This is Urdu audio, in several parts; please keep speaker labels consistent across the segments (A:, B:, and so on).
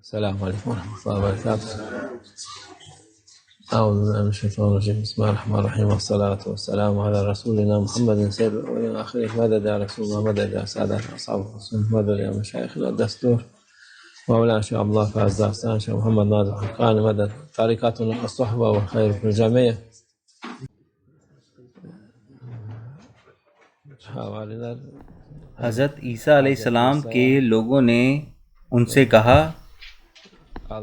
A: السلام عليكم ورحمة الله وبركاته. أعوذ بالله من الشيطان الرجيم. بسم الله الرحمن الرحيم، والصلاة والسلام على رسولنا محمد سيد الأولين والآخرين. مدد يا رسول الله، مدد يا سادة أصحاب الرسول، مدد يا مشايخنا الدستور، مولانا شيخ عبد الله فاز داستان، شيخ محمد ناظر حقاني، مدد طريقتنا الصحبة والخير في الجميع.
B: حضرت عیسیٰ علیہ السلام کے لوگوں نے ان سے کہا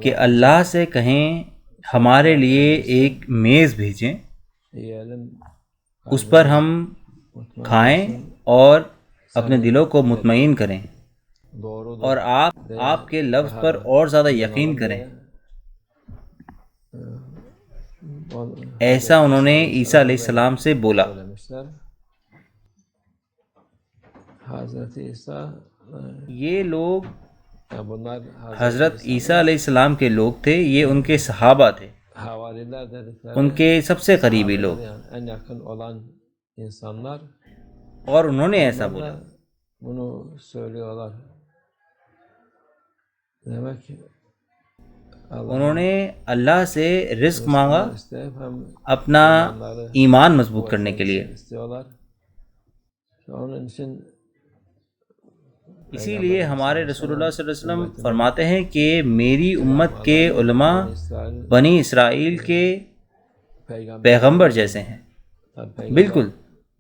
B: کہ اللہ سے کہیں ہمارے لیے ایک میز بھیجیں، اس پر ہم کھائیں اور اپنے دلوں کو مطمئن کریں اور آپ کے لفظ پر اور زیادہ یقین کریں۔ ایسا انہوں نے عیسیٰ علیہ السلام سے بولا۔ یہ لوگ حضرت عیسیٰ علیہ السلام کے لوگ تھے، یہ ان کے صحابہ تھے، ان کے سب سے قریبی لوگ، اور انہوں نے ایسا بولا۔ انہوں نے اللہ سے رزق مانگا اپنا ایمان مضبوط کرنے کے لیے۔ اسی لیے ہمارے رسول اللہ صلی اللہ علیہ وسلم فرماتے ہیں کہ میری امت کے علماء بنی اسرائیل کے پیغمبر جیسے ہیں۔ بالکل،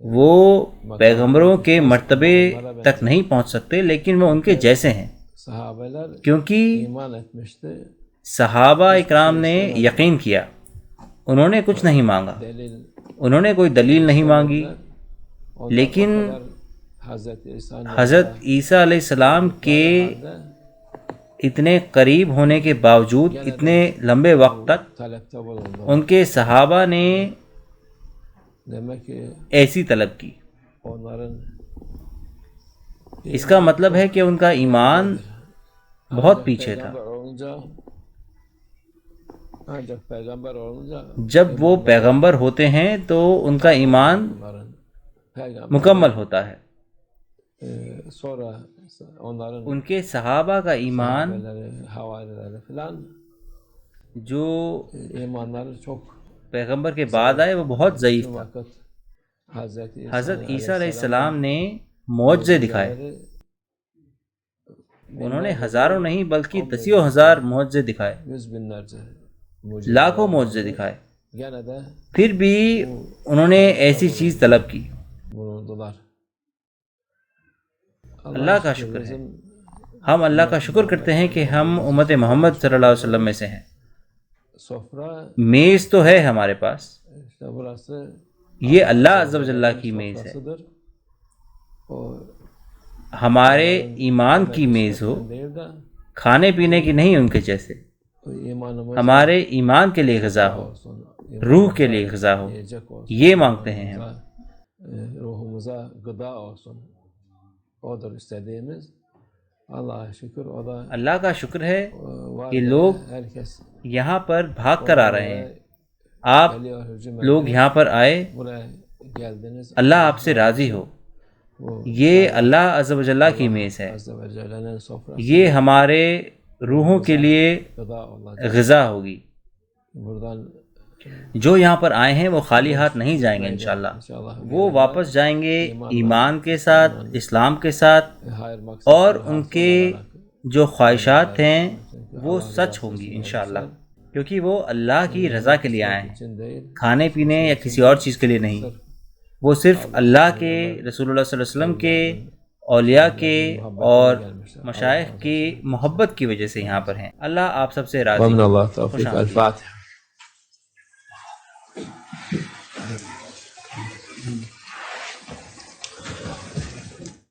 B: وہ پیغمبروں کے مرتبے تک نہیں پہنچ سکتے، لیکن وہ ان کے جیسے ہیں، کیونکہ صحابہ اکرام نے یقین کیا، انہوں نے کچھ نہیں مانگا، انہوں نے کوئی دلیل نہیں مانگی، لیکن حضرت عیسیٰ علیہ السلام کے اتنے قریب ہونے کے باوجود اتنے لمبے وقت تک ان کے صحابہ نے ایسی طلب کی۔ اس کا مطلب ہے کہ ان کا ایمان بہت پیچھے تھا۔ جب وہ پیغمبر ہوتے ہیں تو ان کا ایمان مکمل ہوتا ہے۔ ان کے صحابہ کا ایمان جو پیغمبر کے بعد آئے وہ بہت ضعیف تھا۔ حضرت عیسیٰ علیہ السلام نے معجزے دکھائے، انہوں نے ہزاروں نہیں بلکہ دسیوں ہزار معجزے دکھائے، لاکھوں معجزے دکھائے، پھر بھی انہوں نے ایسی چیز طلب کی۔ اللہ کا شکر ہے، ہم اللہ کا شکر کرتے ہیں کہ ہم امت محمد صلی اللہ علیہ وسلم میں سے ہیں۔ میز تو ہے ہمارے پاس، یہ اللہ عز و جل کی میز ہے، ہمارے ایمان کی میز ہو، کھانے پینے کی نہیں ان کے جیسے، ہمارے ایمان کے لیے غذا ہو، روح کے لیے غذا ہو، یہ مانگتے ہیں ہم۔ اللہ کا شکر ہے کہ لوگ یہاں پر بھاگ کر آ رہے ہیں، آپ لوگ یہاں پر آئے، اللہ آپ سے راضی ہو۔ یہ اللہ عز و جل کی میز ہے، یہ ہمارے روحوں کے لیے غذا ہوگی۔ جو یہاں پر آئے ہیں وہ خالی ہاتھ نہیں جائیں گے انشاءاللہ، وہ واپس جائیں گے ایمان کے ساتھ، اسلام کے ساتھ، اور ان کے جو خواہشات ہیں وہ سچ ہوں گی انشاءاللہ، کیونکہ وہ اللہ کی رضا کے لیے آئے ہیں، کھانے پینے یا کسی اور چیز کے لیے نہیں۔ وہ صرف اللہ کے، رسول اللہ صلی اللہ علیہ وسلم کے، اولیاء کے اور مشائخ کی محبت کی وجہ سے یہاں پر ہیں۔ اللہ آپ سب سے راضی
A: ومن اللہ توفیق۔ الفاتحہ۔